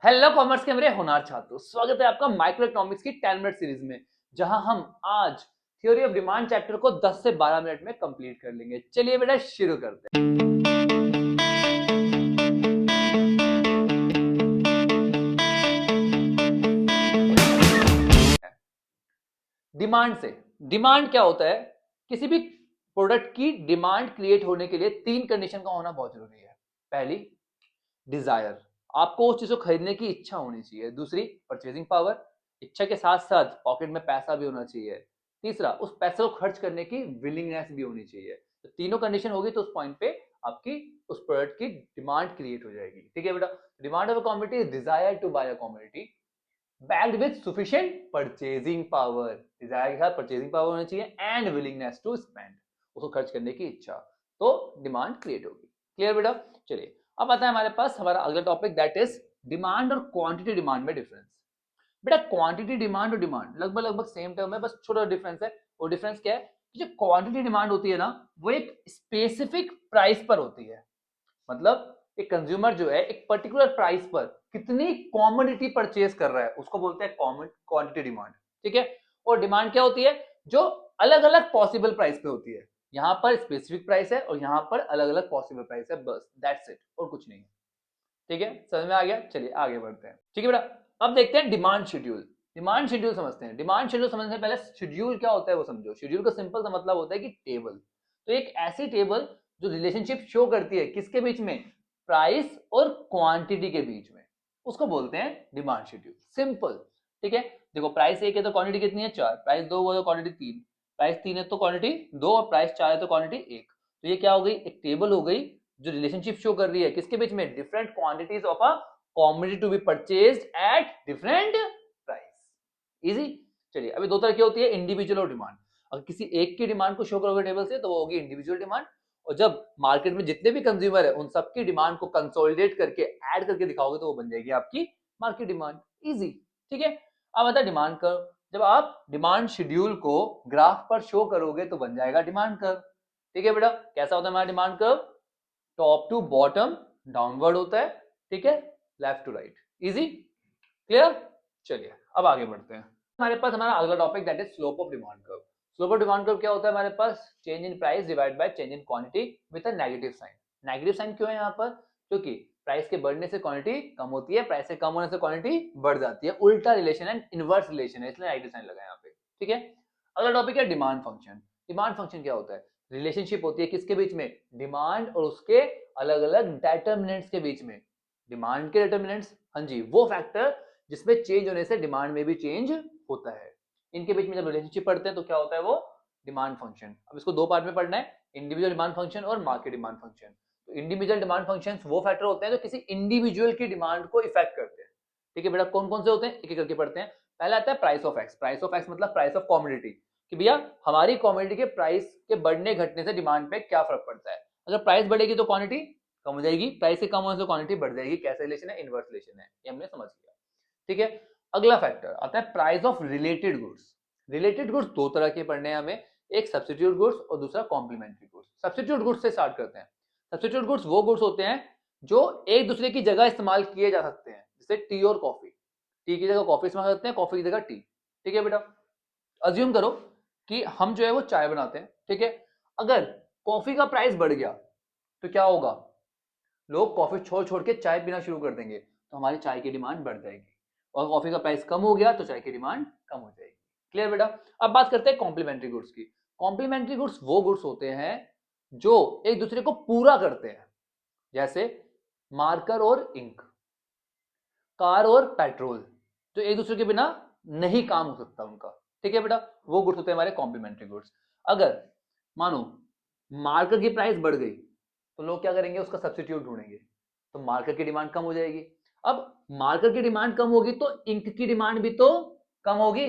Hello commerce के मेरे होनहार छात्रों, स्वागत है आपका माइक्रो इकोनॉमिक्स की 10 मिनट सीरीज में, जहां हम आज थ्योरी ऑफ डिमांड चैप्टर को 10 से 12 मिनट में कंप्लीट कर लेंगे। चलिए बेटा शुरू करते हैं। डिमांड क्या होता है? किसी भी प्रोडक्ट की डिमांड क्रिएट होने के लिए तीन कंडीशन का होना बहुत जरूरी है। पहली, डिजायर, आपको उस चीज को खरीदने की इच्छा होनी चाहिए। दूसरी, परचेजिंग पावर, इच्छा के साथ साथ पॉकेट में पैसा भी होना चाहिए। तीसरा, उस पैसे को खर्च करने की विलिंगनेस भी होनी चाहिए। तो तीनों कंडीशन होगी तो उस पॉइंट पे आपकी उस प्रोडक्ट की डिमांड क्रिएट हो जाएगी। ठीक है बेटा, demand of a commodity is desire to buy a commodity backed with sufficient purchasing power. Desire के साथ परचेजिंग पावर होनी चाहिए एंड विलिंगनेस टू स्पेंड, उसको खर्च करने की इच्छा, तो डिमांड क्रिएट होगी। क्लियर बेटा? चलिए अब आता है हमारे पास हमारा अगला टॉपिक, दैट इज डिमांड और क्वांटिटी डिमांड में डिफरेंस। बेटा क्वांटिटी डिमांड और डिमांड लगभग लगभग सेम टर्म है, बस छोटा डिफरेंस है। वो डिफरेंस क्या है कि जो क्वांटिटी डिमांड होती है ना, वो एक स्पेसिफिक प्राइस पर होती है। मतलब एक कंज्यूमर जो है एक पर्टिकुलर प्राइस पर कितनी कॉमोडिटी परचेज कर रहा है उसको बोलते हैं क्वांटिटी डिमांड। ठीक है, और डिमांड क्या होती है? जो अलग अलग पॉसिबल प्राइस पे होती है। यहां पर स्पेसिफिक प्राइस है और यहां पर अलग अलग पॉसिबल प्राइस है, बस दैट्स इट, और कुछ नहीं है। ठीक है, समझ में आ गया? चलिए आगे बढ़ते हैं। ठीक है बेटा, अब देखते हैं डिमांड शेड्यूल। डिमांड शेड्यूल समझते हैं। डिमांड शेड्यूल समझने से पहले शेड्यूल क्या होता है वो समझो। शेड्यूल का सिंपल सा मतलब होता है कि टेबल। तो एक ऐसी टेबल जो रिलेशनशिप शो करती है किसके बीच में? प्राइस और क्वांटिटी के बीच में, उसको बोलते हैं डिमांड शेड्यूल। सिंपल। ठीक है, देखो प्राइस 1 है तो क्वांटिटी कितनी है? 4। प्राइस 2 है तो क्वांटिटी 3। प्राइस 3 है तो क्वांटिटी 2 और प्राइस 4 है तो क्वांटिटी 1। तो ये क्या हो गई? एक टेबल हो गई जो रिलेशनशिप शो कर रही है किसके बीच में? Different quantities of a commodity to be purchased at different price. Easy. चलिए अभी दो तरह की होती है, इंडिविजुअल और डिमांड। अगर किसी एक की डिमांड को शो करोगे टेबल से तो वो होगी इंडिविजुअल डिमांड, और जब मार्केट में जितने भी कंज्यूमर है उन सबकी डिमांड को कंसोलिडेट करके ऐड करके दिखाओगे तो वो बन जाएगी आपकी मार्केट डिमांड। इजी। ठीक है, अब आता है डिमांड कर्व। जब आप डिमांड शेड्यूल को ग्राफ पर शो करोगे तो बन जाएगा डिमांड कर्व। ठीक है बेटा, कैसा होता है हमारा demand curve? Top to bottom downward होता है। ठीक है, left to right. Easy, clear? चलिए अब आगे बढ़ते हैं। हमारे पास हमारा अगला topic that is slope of demand curve. Slope of demand curve क्या होता है हमारे पास? Change in price divide by change in quantity with a negative sign. Negative sign क्यों है यहाँ पर? क्योंकि प्राइस के बढ़ने से क्वांटिटी कम होती है, प्राइस से कम होने से क्वांटिटी बढ़ जाती है। उल्टा रिलेशन है, इनवर्स रिलेशन है, इसलिए नेगेटिव साइन लगा है यहाँ पे। ठीक है, अगला टॉपिक है डिमांड फंक्शन। डिमांड फंक्शन क्या होता है? रिलेशनशिप होती है किसके बीच में? डिमांड और उसके अलग अलग डेटर्मिनेंट्स के बीच में। डिमांड के डिटर्मिनेंट्स, हाँ जी, वो फैक्टर जिसमें चेंज होने से डिमांड में भी चेंज होता है। इनके बीच में जब रिलेशनशिप पढ़ते हैं तो क्या होता है वो? Demand function. अब इसको दो पार्ट में पढ़ना है, इंडिविजुअल डिमांड फंक्शन और मार्केट डिमांड फंक्शन। तो इंडिविजुअल डिमांड फंक्शन वो फैक्टर होते हैं जो किसी इंडिविजुअल की डिमांड को इफेक्ट करते हैं। ठीक है बेटा, कौन कौन से होते हैं एक एक करके पढ़ते हैं। पहला आता है price of x. Price of x मतलब प्राइस ऑफ कॉमोडिटी, कि भैया हमारी कॉमोडिटी के प्राइस के बढ़ने घटने से डिमांड पे क्या फर्क पड़ता है। अगर प्राइस बढ़ेगी तो क्वांटिटी कम हो जाएगी, प्राइस से कम होने से क्वांटिटी बढ़ जाएगी। कैसा रिलेशन है? इनवर्स रिलेशन है, ये हमने समझ लिया। ठीक है, अगला फैक्टर आता है price of related goods. Related goods दो तरह के पढ़ने हैं हमें, एक सब्स्टिट्यूट गुड्स और दूसरा कॉम्प्लीमेंट्री गुड्स। सब्स्टिट्यूट गुड्स से स्टार्ट करते हैं। सब्स्टिट्यूट गुड्स वो गुड्स होते हैं जो एक दूसरे की जगह इस्तेमाल किए जा सकते हैं, जैसे टी और कॉफी। टी की जगह कॉफी इस्तेमाल करते हैं, कॉफी की जगह टी। ठीक है बेटा, अज्यूम करो कि हम जो है वो चाय बनाते हैं। ठीक है, अगर कॉफी का प्राइस बढ़ गया तो क्या होगा? लोग कॉफी छोड़ छोड़ के चाय पीना शुरू कर देंगे, तो हमारी चाय की डिमांड बढ़ जाएगी। और कॉफी का प्राइस कम हो गया तो चाय की डिमांड कम हो जाएगी। क्लियर बेटा? अब बात करते हैं कॉम्प्लीमेंट्री गुड्स की। कॉम्प्लीमेंट्री गुड्स वो गुड्स होते हैं जो एक दूसरे को पूरा करते हैं, जैसे मार्कर और इंक, कार और पेट्रोल, जो एक दूसरे के बिना नहीं काम हो सकता उनका। ठीक है बेटा, वो गुड्स होते हैं हमारे कॉम्प्लीमेंट्री गुड्स। अगर मानो मार्कर की प्राइस बढ़ गई तो लोग क्या करेंगे? उसका सब्स्टिट्यूट ढूंढेंगे, तो मार्कर की डिमांड कम हो जाएगी। अब मार्कर की डिमांड कम होगी तो इंक की डिमांड भी तो कम होगी।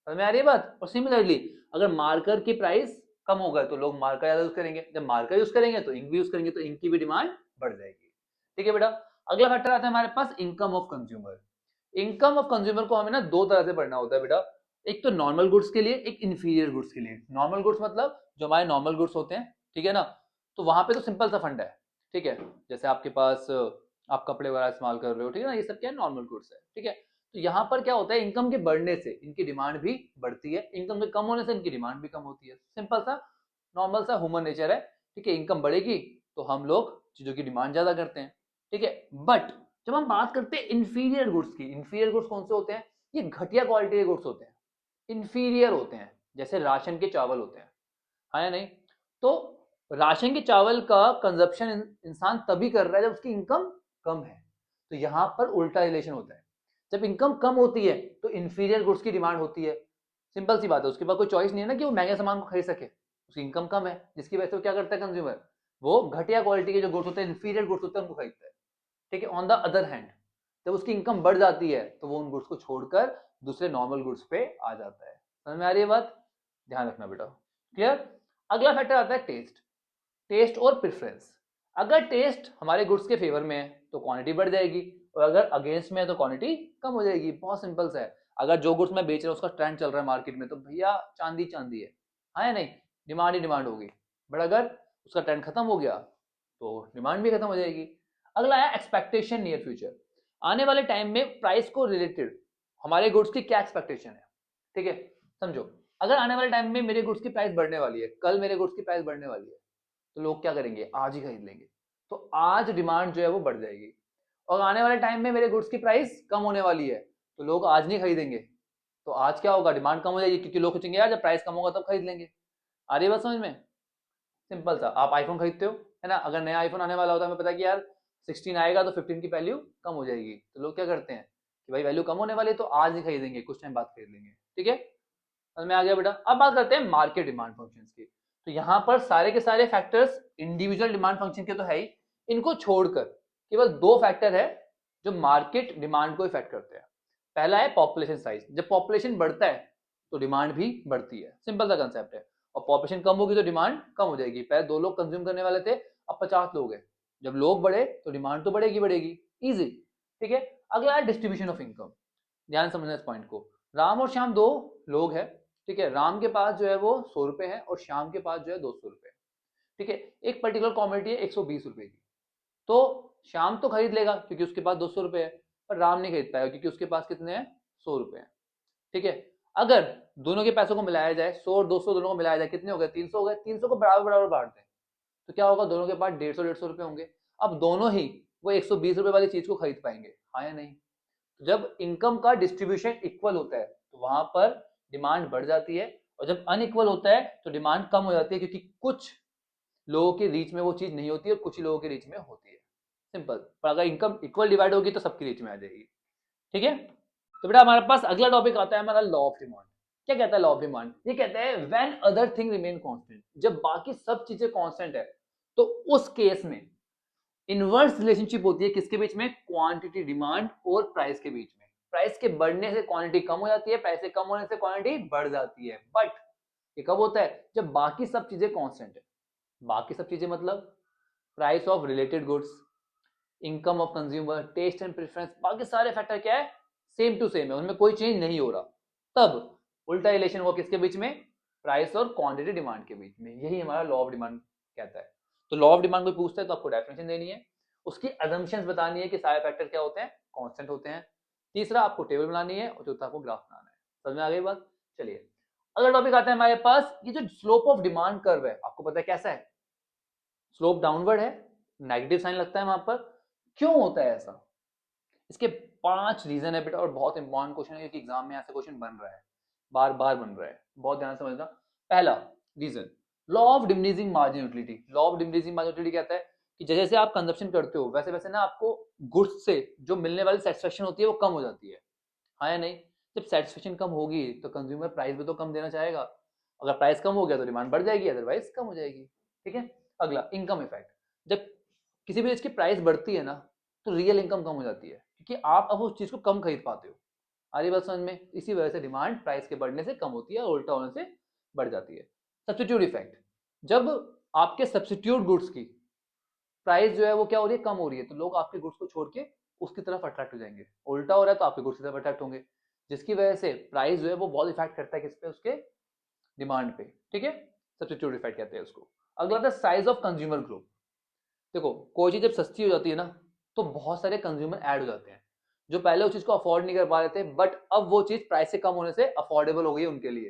समझ में आ रही है बात? और सिमिलरली अगर मार्कर की प्राइस कम हो गए तो लोग मार्कर ज्यादा यूज करेंगे, जब मार्कर यूज करेंगे तो इंक भी यूज करेंगे, तो इंक की भी डिमांड बढ़ जाएगी। ठीक है बेटा, अगला फैक्टर आता है हमारे पास income of consumer. Income of consumer को हमें ना दो तरह से पढ़ना होता है बेटा, एक तो नॉर्मल गुड्स के लिए, एक इंफीरियर गुड्स के लिए। नॉर्मल गुड्स मतलब जो हमारे नॉर्मल गुड्स होते हैं, ठीक है ना, तो वहां पे तो सिंपल सा फंड है। ठीक है, जैसे आपके पास आप कपड़े वगैरह इस्तेमाल कर रहे हो, ठीक है ना, ये सब क्या है, नॉर्मल गुड्स है, ठीक है। तो यहाँ पर क्या होता है, इनकम के बढ़ने से इनकी डिमांड भी बढ़ती है, इनकम के कम होने से इनकी डिमांड भी कम होती है। सिंपल सा नॉर्मल सा ह्यूमन नेचर है, ठीक है। इनकम बढ़ेगी तो हम लोग चीजों की डिमांड ज्यादा करते हैं, ठीक है। बट जब हम बात करते हैं इंफीरियर गुड्स की, इंफीरियर गुड्स कौन से होते हैं, ये घटिया क्वालिटी के गुड्स होते हैं, इंफीरियर होते हैं, जैसे राशन के चावल होते हैं, हाँ या नहीं। तो राशन के चावल का कंजप्शन इंसान तभी कर रहा है जब उसकी इनकम कम है, तो यहां पर उल्टा रिलेशन होता है। जब इनकम कम होती है तो इंफीरियर गुड्स की डिमांड होती है, सिंपल सी बात है, उसके पास कोई चॉइस नहीं है ना कि वो महंगे सामान को खरीद सके, उसकी इनकम कम है, जिसकी वजह से वो क्या करता है कंज्यूमर, वो घटिया क्वालिटी के जो गुड्स होते हैं, इंफीरियर गुड्स होते हैं, उनको खरीदता है, ठीक है। ऑन द अदर हैंड जब उसकी इनकम बढ़ जाती है तो वो उन गुड्स को छोड़कर दूसरे नॉर्मल गुड्स पे आ जाता है। समझ में आ रही है बात, ध्यान रखना बेटा, क्लियर। अगला फैक्टर आता है टेस्ट, टेस्ट और प्रेफरेंस। अगर टेस्ट हमारे गुड्स के फेवर में है तो क्वांटिटी बढ़ जाएगी, और अगर अगेंस्ट में है तो क्वांटिटी कम हो जाएगी, बहुत सिंपल सा है। अगर जो गुड्स मैं बेच रहा हूँ उसका ट्रेंड चल रहा है मार्केट में तो भैया चांदी चांदी है, हाँ या नहीं, डिमांड ही डिमांड होगी। बट अगर उसका ट्रेंड खत्म हो गया तो डिमांड भी खत्म हो जाएगी। अगला है एक्सपेक्टेशन नियर फ्यूचर, आने वाले टाइम में प्राइस को रिलेटेड हमारे गुड्स की क्या एक्सपेक्टेशन है, ठीक है। समझो, अगर आने वाले टाइम में मेरे गुड्स की प्राइस बढ़ने वाली है, कल मेरे गुड्स की प्राइस बढ़ने वाली है, तो लोग क्या करेंगे, आज ही खरीद लेंगे, तो आज डिमांड जो है वो बढ़ जाएगी। और आने वाले टाइम में मेरे गुड्स की प्राइस कम होने वाली है, तो लोग आज नहीं खरीदेंगे, तो आज क्या होगा, डिमांड कम हो जाएगी, क्योंकि लोग सोचेंगे यार जब प्राइस कम होगा तब खरीद लेंगे। आ रही है बात समझ में, सिंपल सा। आप आईफोन खरीदते हो, है ना, अगर नया आईफोन आने वाला होता है, हमें पता है कि यार 16 आएगा तो 15 की वैल्यू कम हो जाएगी, तो लोग क्या करते हैं कि भाई वैल्यू कम होने वाली है तो आज नहीं खरीदेंगे, कुछ टाइम बाद खरीद लेंगे, ठीक है। समझ में आ गया बेटा। अब बात करते हैं मार्केट डिमांड फंक्शंस की। तो यहाँ पर सारे के सारे फैक्टर्स इंडिविजुअल डिमांड फंक्शन के तो है ही, इनको छोड़कर केवल दो फैक्टर है जो मार्केट डिमांड को इफेक्ट करते हैं। पहला है पॉपुलेशन साइज, जब पॉपुलेशन बढ़ता है तो डिमांड भी बढ़ती है, सिंपल सा कंसेप्ट है। और पॉपुलेशन कम होगी तो डिमांड कम हो जाएगी, पहले 2 लोग कंज्यूम करने वाले थे, अब 50 लोग हैं, जब लोग बढ़े तो डिमांड तो बढ़ेगी बढ़ेगी, इजी, ठीक है। अगला है डिस्ट्रीब्यूशन ऑफ इनकम, ध्यान समझना इस पॉइंट को। राम और श्याम दो लोग हैं, ठीक है, राम के पास जो है वो 100 रुपए है और श्याम के पास जो है 200 रुपए, ठीक है। एक पर्टिकुलर कॉमोडिटी है 120 रुपए की, तो श्याम तो खरीद लेगा क्योंकि उसके पास 200 रुपए है, पर राम नहीं खरीद पाएगा क्योंकि उसके पास कितने हैं, 100 रुपए हैं, ठीक है। अगर दोनों के पैसों को मिलाया जाए, 100 और 200 दोनों को मिलाया जाए, कितने हो गए, 300 हो गए, 300 को बराबर बराबर बांट दें तो क्या होगा, दोनों के पास 150 रुपए होंगे। अब दोनों ही वो 120 रुपए वाली चीज को खरीद पाएंगे, हाँ या नहीं। जब इनकम का डिस्ट्रीब्यूशन इक्वल होता है तो वहां पर डिमांड बढ़ जाती है, और जब अनइक्वल होता है तो डिमांड कम हो जाती है, क्योंकि कुछ लोगों के रीच में वो चीज नहीं होती है और कुछ ही लोगों के रीच में होती है, सिंपल। पर अगर इनकम इक्वल डिवाइड होगी तो सबकी रीच में आ जाएगी, ठीक है। तो बेटा हमारे पास अगला टॉपिक आता है हमारा लॉ ऑफ डिमांड। क्या कहता है लॉ ऑफ डिमांड, ये कहता है when other thing remain constant, जब बाकी सब चीजें कांस्टेंट है तो उस केस में इनवर्स रिलेशनशिप होती है किसके बीच में, क्वांटिटी डिमांड और प्राइस के बीच में। प्राइस के बढ़ने से क्वांटिटी कम हो जाती है, प्राइस के कम होने से क्वांटिटी बढ़ जाती है। बट ये कब होता है, जब बाकी सब चीजें कांस्टेंट है। बाकी सब चीजें मतलब price of related goods, income of consumer, taste and preference, बाकी सारे फैक्टर क्या है, सेम टू सेम है, उनमें कोई चेंज नहीं हो रहा। तब उल्टा रिलेशन हुआ किसके बीच में, प्राइस और क्वांटिटी डिमांड के बीच में। यही हमारा लॉ ऑफ डिमांड कहता है। तो लॉ ऑफ डिमांड कोई पूछता है तो आपको डेफिनेशन देनी है, उसकी अजम्पशंस बतानी है कि सारे फैक्टर क्या होते हैं, कांस्टेंट होते हैं। तीसरा आपको टेबल बनानी है और चौथा आपको ग्राफ बनाना है। समझ में आ गई बात, चलिए अगला टॉपिक आता है हमारे पास। ये जो स्लोप ऑफ डिमांड कर्व है आपको पता है कैसा है, स्लोप डाउनवर्ड है, नेगेटिव साइन लगता है वहां पर। क्यों होता है ऐसा, इसके 5 रीजन है बेटा, और बहुत इंपॉर्टेंट क्वेश्चन है क्योंकि एग्जाम में ऐसा क्वेश्चन बन रहा है, बार बार बन रहा है, बहुत ध्यान से समझना। पहला reason, law of diminishing margin utility. Law of diminishing margin utility कहता है कि जैसे जैसे आप कंजप्शन करते हो वैसे वैसे ना आपको गुड्स से जो मिलने वाली सेटिस्फेक्शन होती है वो कम हो जाती है, हाँ या नहीं। जब सेटिस्फेक्शन कम होगी तो कंज्यूमर प्राइस भी तो कम देना चाहेगा, अगर प्राइस कम हो गया तो डिमांड बढ़ जाएगी, अदरवाइज कम हो जाएगी, ठीक है। अगला इनकम इफेक्ट, जब किसी भी चीज की प्राइस बढ़ती है ना तो रियल इनकम कम हो जाती है, क्योंकि आप अब उस चीज को कम खरीद पाते हो। आ रही बात समझ में, इसी वजह से डिमांड प्राइस के बढ़ने से कम होती है और उल्टा होने से बढ़ जाती है। सब्स्टिट्यूट इफेक्ट, जब आपके सब्स्टिट्यूट गुड्स की प्राइस जो है वो क्या हो रही है, कम हो रही है, तो लोग आपके गुड्स को छोड़ के उसकी तरफ अट्रैक्ट हो जाएंगे। उल्टा हो रहा है तो आपके गुड्स की तरफ अट्रैक्ट होंगे, जिसकी वजह से प्राइस जो है वो बहुत इफेक्ट करता है किस पे, उसके डिमांड पे, ठीक है। सब्स्टिट्यूट इफेक्ट कहते हैं उसको। अगला था साइज ऑफ कंज्यूमर ग्रुप। देखो कोई चीज जब सस्ती हो जाती है ना तो बहुत सारे कंज्यूमर ऐड हो जाते हैं जो पहले उस चीज को अफोर्ड नहीं कर पा रहे थे, बट अब वो चीज प्राइस से कम होने से अफोर्डेबल हो गई उनके लिए।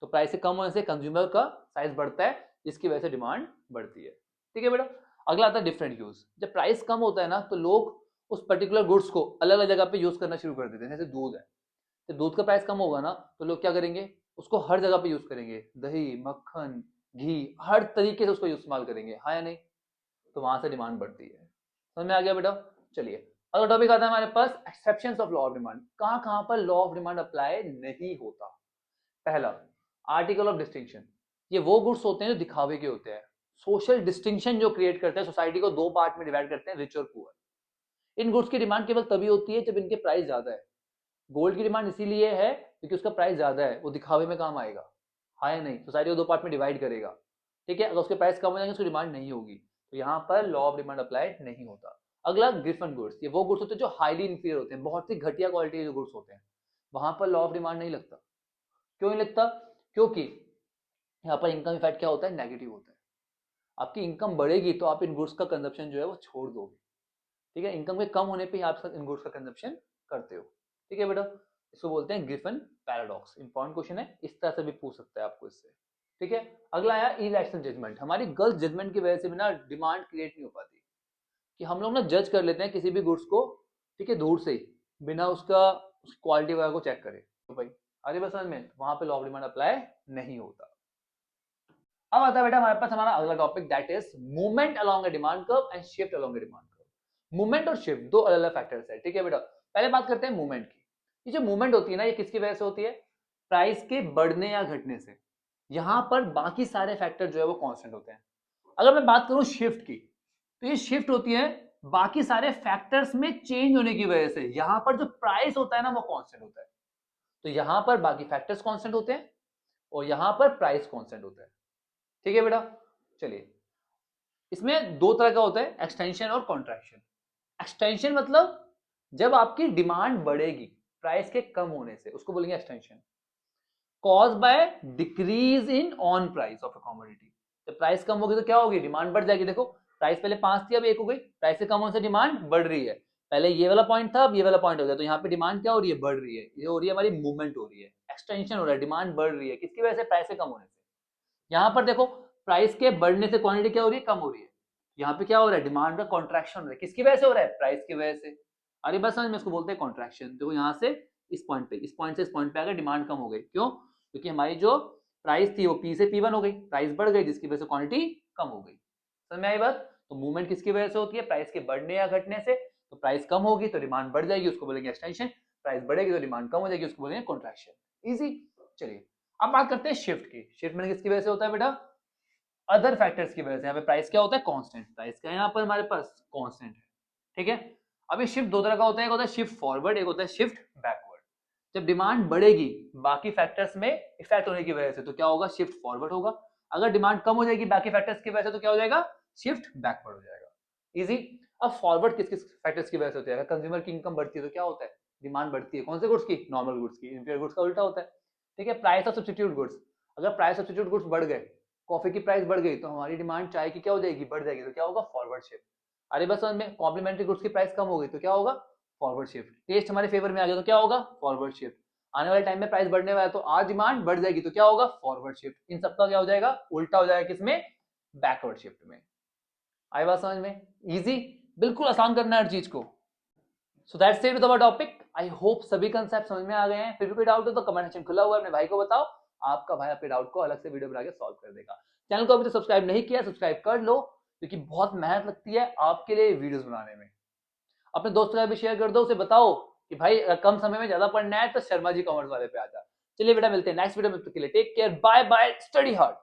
तो प्राइस से कम होने से कंज्यूमर का साइज बढ़ता है, जिसकी वजह से डिमांड बढ़ती है। ठीक है बेटा। अगला आता है डिफरेंट यूज। जब प्राइस कम होता है ना, तो लोग उस पर्टिकुलर गुड्स को अलग अलग जगह पे यूज करना शुरू कर देते हैं। जैसे दूध है, तो दूध का प्राइस कम होगा ना, तो लोग क्या करेंगे, उसको हर जगह पे यूज करेंगे। दही, मक्खन, घी, हर तरीके से उसको इस्तेमाल करेंगे, हाँ या नहीं? तो वहां से डिमांड बढ़ती है। समझ में आ गया बेटा? चलिए अगला टॉपिक आता है हमारे पास, exceptions of law of demand. कहां कहां पर लॉ ऑफ डिमांड अप्लाई नहीं होता। पहला, आर्टिकल ऑफ डिस्टिंक्शन। ये वो गुड्स होते हैं जो दिखावे के होते हैं, सोशल डिस्टिंक्शन जो क्रिएट करते हैं, सोसाइटी को दो पार्ट में डिवाइड करते हैं, रिच और पुअर। इन गुड्स की डिमांड केवल तभी होती है जब इनके प्राइस ज्यादा है। गोल्ड की डिमांड इसीलिए है क्योंकि उसका प्राइस ज्यादा है, वो दिखावे में काम आएगा, हाँ या नहीं? सोसाइटी को दो पार्ट में डिवाइड करेगा। ठीक है, अगर उसके प्राइस कम हो जाएंगे उसकी डिमांड नहीं होगी, तो यहाँ पर लॉ ऑफ डिमांड अप्लाई नहीं होता। अगला, गिफन गुड्स। ये वो गुड्स होते हैं जो हाईली इंफीरियर होते हैं, बहुत ही घटिया क्वालिटी के जो गुड्स होते हैं, वहां पर लॉ ऑफ डिमांड नहीं लगता। क्यों नहीं लगता? क्योंकि यहाँ पर इनकम इफेक्ट क्या होता है, नेगेटिव होता है। आपकी इनकम बढ़ेगी तो आप इन गुड्स का कंजप्शन जो है वो छोड़ दोगे। ठीक है, इनकम के कम होने पे ही आप इन गुड्स का कंजप्शन करते हो। ठीक है बेटा, इसको बोलते हैं ग्रिफिन पैराडॉक्स। इंपॉर्टेंट क्वेश्चन है, इस तरह से भी पूछ सकता है आपको इससे। ठीक है, अगला आया इरेशनल जजमेंट। हमारी गलत जजमेंट की वजह से भी ना डिमांड क्रिएट नहीं हो पाती, कि हम लोग ना जज कर लेते हैं किसी भी गुड्स को, ठीक है, दूर से ही, बिना उसका क्वालिटी वगैरह को चेक करे। तो भाई अरे बस समझ में, वहां पे लॉ ऑफ डिमांड अप्लाई नहीं होता। अब आता है बेटा हमारे पास हमारा अगला topic, that is movement along A demand curve and shift along A demand curve. Movement और शिफ्ट दो अलग अलग फैक्टर्स है। ठीक है बेटा, पहले बात करते हैं मूवमेंट की। ये जो मूवमेंट होती है ना, ये किसकी वजह से होती है? प्राइस के बढ़ने या घटने से। यहां पर बाकी सारे फैक्टर जो है वो कांस्टेंट होते हैं। अगर मैं बात करूं शिफ्ट की, तो ये शिफ्ट होती है बाकी सारे फैक्टर्स में चेंज होने की वजह से। यहां पर जो प्राइस होता है ना वो कांस्टेंट होता है, तो यहां पर बाकी फैक्टर्स कांस्टेंट होते हैं और यहां पर प्राइस कांस्टेंट होता है। ठीक है बेटा, चलिए इसमें दो तरह का होता है, एक्सटेंशन और कॉन्ट्रैक्शन। एक्सटेंशन मतलब जब आपकी डिमांड बढ़ेगी प्राइस के कम होने से, उसको बोलेंगे extension. Cause by decrease in on price of a commodity. जब प्राइस कम होगी तो क्या होगी, डिमांड बढ़ जाएगी। देखो प्राइस पहले 5 थी, अब 1 हो गई, प्राइस से कम होने से डिमांड बढ़ रही है। पहले ये वाला पॉइंट था, अब ये वाला पॉइंट हो गया, तो यहाँ पे डिमांड क्या हो रही है, बढ़ रही है। ये हो रही है हमारी मूवमेंट हो रही है, एक्सटेंशन हो रहा है, डिमांड बढ़ रही है। किसकी वजह से? प्राइस से कम होने से। यहाँ पर देखो प्राइस के बढ़ने से क्वांटिटी क्या हो रही है, कम हो रही है। यहाँ पे क्या हो रहा है, डिमांड का कॉन्ट्रैक्शन हो रहा है। किसकी वजह से हो रहा है? प्राइस की वजह से। अरे बस समझ में, इसको बोलते हैं कॉन्ट्रैक्शन। देखो यहाँ से इस पॉइंट पे, इस पॉइंट से इस पॉइंट पे आकर डिमांड कम हो गई। क्यों? क्योंकि हमारी जो प्राइस थी वो पी से पी1 हो गई, प्राइस बढ़ गई, जिसकी वजह से क्वांटिटी कम हो गई। समझ में आई बात? तो मूवमेंट किसकी वजह से होती है? प्राइस के बढ़ने या घटने से। तो प्राइस कम होगी तो डिमांड बढ़ जाएगी, उसको बोलेंगे एक्सटेंशन। प्राइस बढ़ेगी तो डिमांड कम हो जाएगी, उसको बोलेंगे कॉन्ट्रैक्शन। इजी। चलिए अब बात करते हैं शिफ्ट की। शिफ्ट में किसकी वजह से होता है बेटा? अदर फैक्टर्स की वजह से। यहाँ पे प्राइस क्या होता है? कांस्टेंट। प्राइस का यहाँ पर हमारे पास कांस्टेंट है। ठीक है, अब ये शिफ्ट दो तरह का होता है, एक होता है शिफ्ट फॉरवर्ड, एक होता है शिफ्ट बैकवर्ड। जब डिमांड बढ़ेगी बाकी फैक्टर्स में इफेक्ट होने की वजह से, तो क्या होगा? शिफ्ट फॉरवर्ड होगा। अगर डिमांड कम हो जाएगी बाकी फैक्टर्स की वजह से, तो क्या हो जाएगा? शिफ्ट बैकवर्ड हो जाएगा। इजी। अब फॉरवर्ड किस किस फैक्टर्स की वजह से होता है? अगर कंज्यूमर की इनकम बढ़ती है तो क्या होता है? डिमांड बढ़ती है। कौन से गुड्स की? नॉर्मल गुड्स की। इंफीरियर गुड्स का उल्टा होता है। ठीक है, प्राइस ऑफ सब्स्टिट्यूट गुड्स। अगर प्राइस ऑफ सब्स्टिट्यूट गुड्स बढ़ गए, कॉफी की प्राइस बढ़ गई, तो हमारी डिमांड चाय की क्या हो जाएगी? बढ़ जाएगी। तो क्या होगा? Forward shift. अरे बस समझ में, कॉम्प्लीमेंट्री गुड्स की प्राइस कम हो गई तो क्या होगा? Forward shift. टेस्ट हमारे फेवर में आ गया तो क्या होगा? Forward shift. आने वाले टाइम में प्राइस बढ़ने वाला है तो आज डिमांड बढ़ जाएगी तो क्या होगा? Forward shift. इन सबका क्या हो जाएगा? उल्टा हो जाएगा। किसमें? बैकवर्ड शिफ्ट में। आई बात समझ में? इजी, बिल्कुल आसान करना है हर चीज को। So that's it with our topic. I hope सभी कंसेप्ट समझ में आ गए हैं। फिर भी कोई डाउट हो तो कमेंट सेक्शन खुला हुआ है, अपने भाई को बताओ, आपका भाई आपके डाउट को अलग से वीडियो बना के सॉल्व कर देगा। चैनल को अभी तो सब्सक्राइब नहीं किया, सब्सक्राइब कर लो, क्योंकि बहुत मेहनत लगती है आपके लिए वीडियोस बनाने में। अपने दोस्तों का भी शेयर कर दो, उसे बताओ कि भाई कम समय में ज्यादा पढ़ना है तो शर्मा जी कॉमर्स वाले पे आ जा। चलिए बेटा मिलते हैं नेक्स्ट वीडियो में, तब तक के लिए take care, bye bye, study hard.